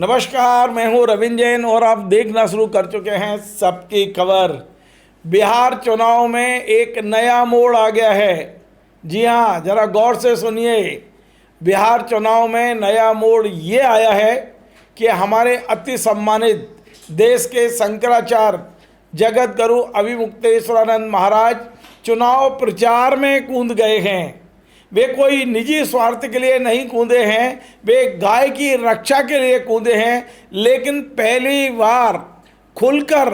नमस्कार, मैं हूं रविंद्र जैन और आप देखना शुरू कर चुके हैं सबकी खबर। बिहार चुनाव में एक नया मोड़ आ गया है। जी हां, जरा गौर से सुनिए। बिहार चुनाव में नया मोड़ ये आया है कि हमारे अति सम्मानित देश के शंकराचार्य जगत गुरु अभिमुक्तेश्वरानंद महाराज चुनाव प्रचार में कूद गए हैं। वे कोई निजी स्वार्थ के लिए नहीं कूदे हैं, वे गाय की रक्षा के लिए कूदे हैं, लेकिन पहली बार खुलकर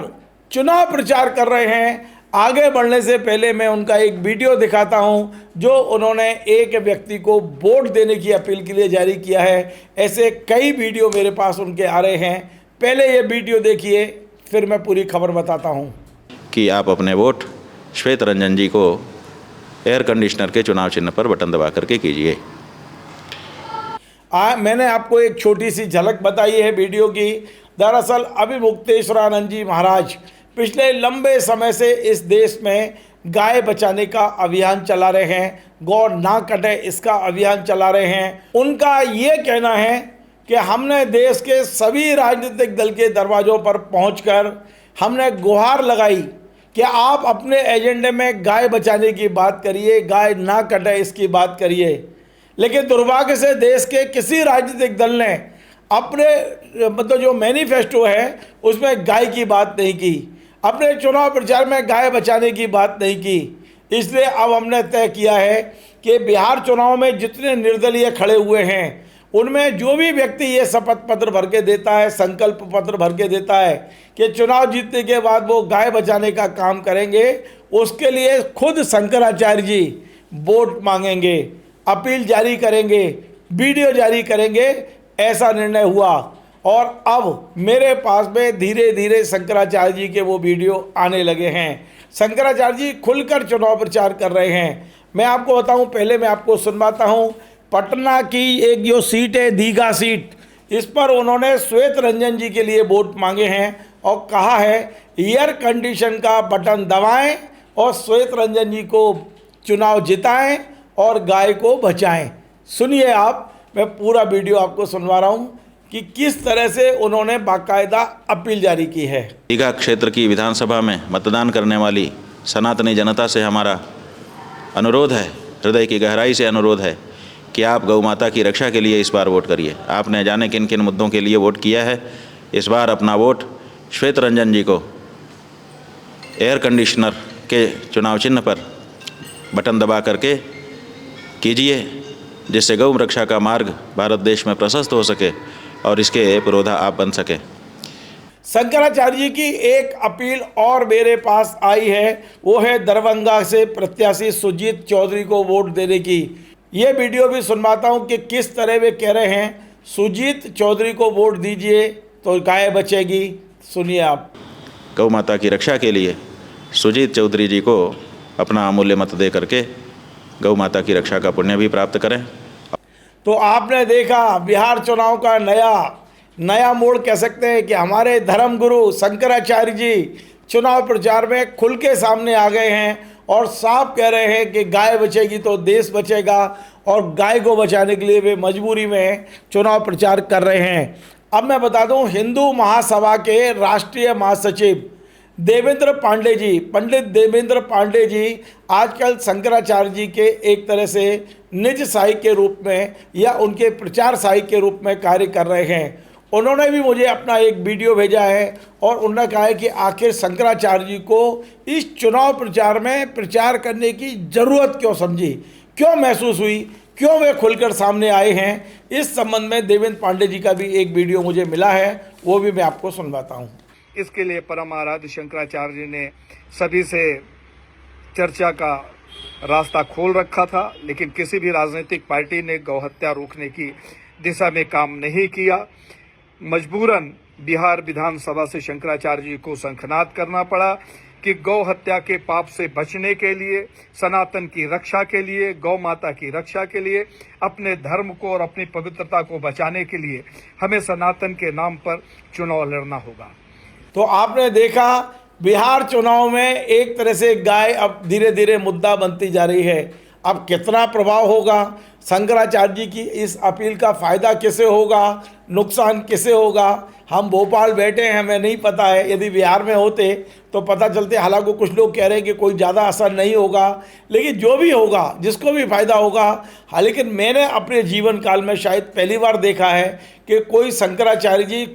चुनाव प्रचार कर रहे हैं। आगे बढ़ने से पहले मैं उनका एक वीडियो दिखाता हूं, जो उन्होंने एक व्यक्ति को वोट देने की अपील के लिए जारी किया है। ऐसे कई वीडियो मेरे पास उनके आ रहे हैं। पहले ये वीडियो देखिए, फिर मैं पूरी खबर बताता हूँ कि आप अपने वोट श्वेत रंजन जी को एयर कंडीशनर के चुनाव चिन्ह पर बटन दबा करके कीजिए। मैंने आपको एक छोटी सी झलक बताई है वीडियो की। दरअसल अभिमुक्तेश्वरानंद जी महाराज पिछले लंबे समय से इस देश में गाय बचाने का अभियान चला रहे हैं, गौ ना कटे इसका अभियान चला रहे हैं। उनका ये कहना है कि हमने देश के सभी राजनीतिक दल के दरवाज़ों पर पहुंचकर हमने गुहार लगाई कि आप अपने एजेंडे में गाय बचाने की बात करिए, गाय ना कटे इसकी बात करिए। लेकिन दुर्भाग्य से देश के किसी राजनीतिक दल ने अपने मतलब जो मैनिफेस्टो है उसमें गाय की बात नहीं की, अपने चुनाव प्रचार में गाय बचाने की बात नहीं की। इसलिए अब हमने तय किया है कि बिहार चुनाव में जितने निर्दलीय खड़े हुए हैं उनमें जो भी व्यक्ति ये शपथ पत्र भर के देता है, संकल्प पत्र भर के देता है कि चुनाव जीतने के बाद वो गाय बचाने का काम करेंगे, उसके लिए खुद शंकराचार्य जी वोट मांगेंगे, अपील जारी करेंगे, वीडियो जारी करेंगे। ऐसा निर्णय हुआ और अब मेरे पास में धीरे धीरे शंकराचार्य जी के वो वीडियो आने लगे हैं। शंकराचार्य जी खुलकर चुनाव प्रचार कर रहे हैं। मैं आपको बताऊं, पहले मैं आपको सुनवाता हूं। पटना की एक जो सीट है, दीघा सीट, इस पर उन्होंने श्वेत रंजन जी के लिए वोट मांगे हैं और कहा है एयर कंडीशन का बटन दबाएं और श्वेत रंजन जी को चुनाव जिताएं और गाय को बचाएं। सुनिए आप, मैं पूरा वीडियो आपको सुनवा रहा हूं कि किस तरह से उन्होंने बाकायदा अपील जारी की है। दीघा क्षेत्र की विधानसभा में मतदान करने वाली सनातनी जनता से हमारा अनुरोध है, हृदय की गहराई से अनुरोध है कि आप गौ माता की रक्षा के लिए इस बार वोट करिए। आपने जाने किन किन मुद्दों के लिए वोट किया है, इस बार अपना वोट श्वेत रंजन जी को एयर कंडीशनर के चुनाव चिन्ह पर बटन दबा करके कीजिए, जिससे गौ रक्षा का मार्ग भारत देश में प्रशस्त हो सके और इसके पुरोधा आप बन सके। शंकराचार्य जी की एक अपील और मेरे पास आई है, वो है दरभंगा से प्रत्याशी सुजीत चौधरी को वोट देने की। ये वीडियो भी सुनवाता हूँ कि किस तरह वे कह रहे हैं, सुजीत चौधरी को वोट दीजिए तो गाय बचेगी। सुनिए आप। गौ माता की रक्षा के लिए सुजीत चौधरी जी को अपना अमूल्य मत दे करके गौ माता की रक्षा का पुण्य भी प्राप्त करें। तो आपने देखा बिहार चुनाव का नया मोड़ कह सकते हैं कि हमारे धर्मगुरु शंकराचार्य जी चुनाव प्रचार में खुल के सामने आ गए हैं और साफ कह रहे हैं कि गाय बचेगी तो देश बचेगा और गाय को बचाने के लिए वे मजबूरी में चुनाव प्रचार कर रहे हैं। अब मैं बता दूं, हिंदू महासभा के राष्ट्रीय महासचिव देवेंद्र पांडे जी, पंडित देवेंद्र पांडे जी आजकल शंकराचार्य जी के एक तरह से निज सहायक के रूप में या उनके प्रचार सहायक के रूप में कार्य कर रहे हैं। उन्होंने भी मुझे अपना एक वीडियो भेजा है और उन्होंने कहा है कि आखिर शंकराचार्य जी को इस चुनाव प्रचार में प्रचार करने की ज़रूरत क्यों समझी, क्यों महसूस हुई, क्यों वे खुलकर सामने आए हैं। इस संबंध में देवेंद्र पांडे जी का भी एक वीडियो मुझे मिला है, वो भी मैं आपको सुनवाता हूँ। इसके लिए परम आराध्य शंकराचार्य जी ने सभी से चर्चा का रास्ता खोल रखा था, लेकिन किसी भी राजनीतिक पार्टी ने गौ हत्या रोकने की दिशा में काम नहीं किया। मजबूरन बिहार विधानसभा से शंकराचार्य जी को शंखनाद करना पड़ा कि गौ हत्या के पाप से बचने के लिए, सनातन की रक्षा के लिए, गौ माता की रक्षा के लिए, अपने धर्म को और अपनी पवित्रता को बचाने के लिए हमें सनातन के नाम पर चुनाव लड़ना होगा। तो आपने देखा बिहार चुनाव में एक तरह से गाय अब धीरे धीरे मुद्दा बनती जा रही है। अब कितना प्रभाव होगा, शंकराचार्य जी की इस अपील का फ़ायदा किसे होगा, नुकसान किसे होगा। हम भोपाल बैठे हैं, हमें नहीं पता है। यदि बिहार में होते तो पता चलते। हालांकि कुछ लोग कह रहे हैं कि कोई ज़्यादा असर नहीं होगा, लेकिन जो भी होगा, जिसको भी फायदा होगा। हाँ, लेकिन मैंने अपने जीवन काल में शायद पहली बार देखा है कि कोई शंकराचार्य जी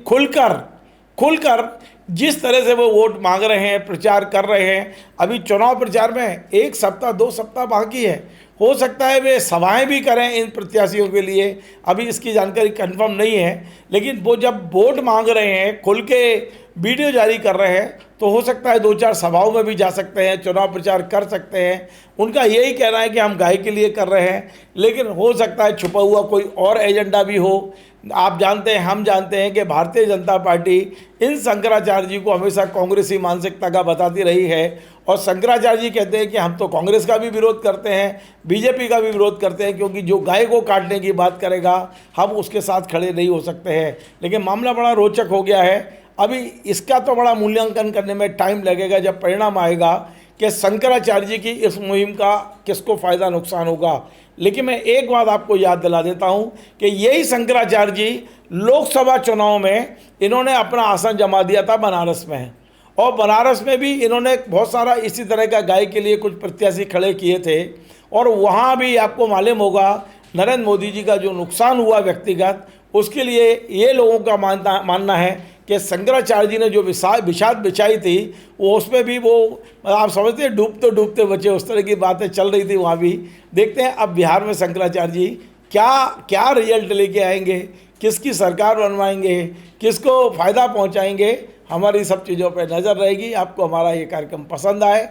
खुलकर जिस तरह से वो वोट मांग रहे हैं, प्रचार कर रहे हैं। अभी चुनाव प्रचार में 1 सप्ताह 2 सप्ताह बाकी है। हो सकता है वे सभाएं भी करें इन प्रत्याशियों के लिए, अभी इसकी जानकारी कंफर्म नहीं है। लेकिन वो जब वोट मांग रहे हैं, खुल के वीडियो जारी कर रहे हैं, तो हो सकता है 2-4 सभाओं में भी जा सकते हैं, चुनाव प्रचार कर सकते हैं। उनका यही कहना है कि हम गाय के लिए कर रहे हैं, लेकिन हो सकता है छुपा हुआ कोई और एजेंडा भी हो। आप जानते हैं, हम जानते हैं कि भारतीय जनता पार्टी इन शंकराचार्य जी को हमेशा कांग्रेसी मानसिकता का बताती रही है। और शंकराचार्य जी कहते हैं कि हम तो कांग्रेस का भी विरोध करते हैं, बीजेपी का भी विरोध करते हैं, क्योंकि जो गाय को काटने की बात करेगा हम उसके साथ खड़े नहीं हो सकते हैं। लेकिन मामला बड़ा रोचक हो गया है। अभी इसका तो बड़ा मूल्यांकन करने में टाइम लगेगा, जब परिणाम आएगा कि शंकराचार्य जी की इस मुहिम का किसको फ़ायदा नुकसान होगा। लेकिन मैं एक बात आपको याद दिला देता हूं कि यही शंकराचार्य जी लोकसभा चुनाव में इन्होंने अपना आसन जमा दिया था बनारस में, और बनारस में भी इन्होंने बहुत सारा इसी तरह का गाय के लिए कुछ प्रत्याशी खड़े किए थे। और वहाँ भी आपको मालूम होगा नरेंद्र मोदी जी का जो नुकसान हुआ व्यक्तिगत, उसके लिए ये लोगों का मानना है कि शंकराचार्य जी ने जो बिछाद बिछाई थी, वो उसमें भी वो आप समझते हैं डूबते डूबते बचे, उस तरह की बातें चल रही थी वहाँ भी। देखते हैं अब बिहार में शंकराचार्य जी क्या रिजल्ट लेके आएंगे, किसकी सरकार बनवाएंगे, किसको फ़ायदा पहुँचाएंगे। हमारी सब चीज़ों पर नज़र रहेगी। आपको हमारा ये कार्यक्रम पसंद आए,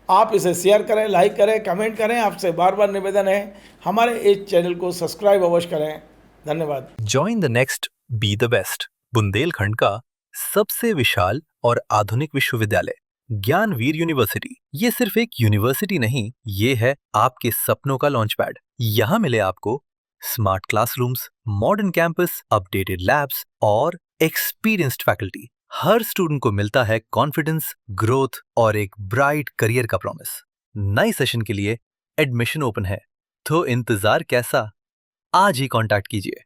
आप इसे शेयर करें, लाइक करें, कमेंट करें। आपसे बार बार निवेदन है, हमारे इस चैनल को सब्सक्राइब अवश्य करें। धन्यवाद। Join the next be the best, Bundelkhand का सबसे विशाल और आधुनिक विश्वविद्यालय ज्ञानवीर यूनिवर्सिटी। ये सिर्फ एक यूनिवर्सिटी नहीं, ये है आपके सपनों का लॉन्च पैड। यहाँ मिले आपको smart classrooms, modern campus, updated labs और एक्सपीरियंस्ड फैकल्टी। हर स्टूडेंट को मिलता है कॉन्फिडेंस, ग्रोथ और एक ब्राइट करियर का प्रॉमिस। नए सेशन के लिए एडमिशन ओपन है, तो इंतजार कैसा? आज ही कांटेक्ट कीजिए।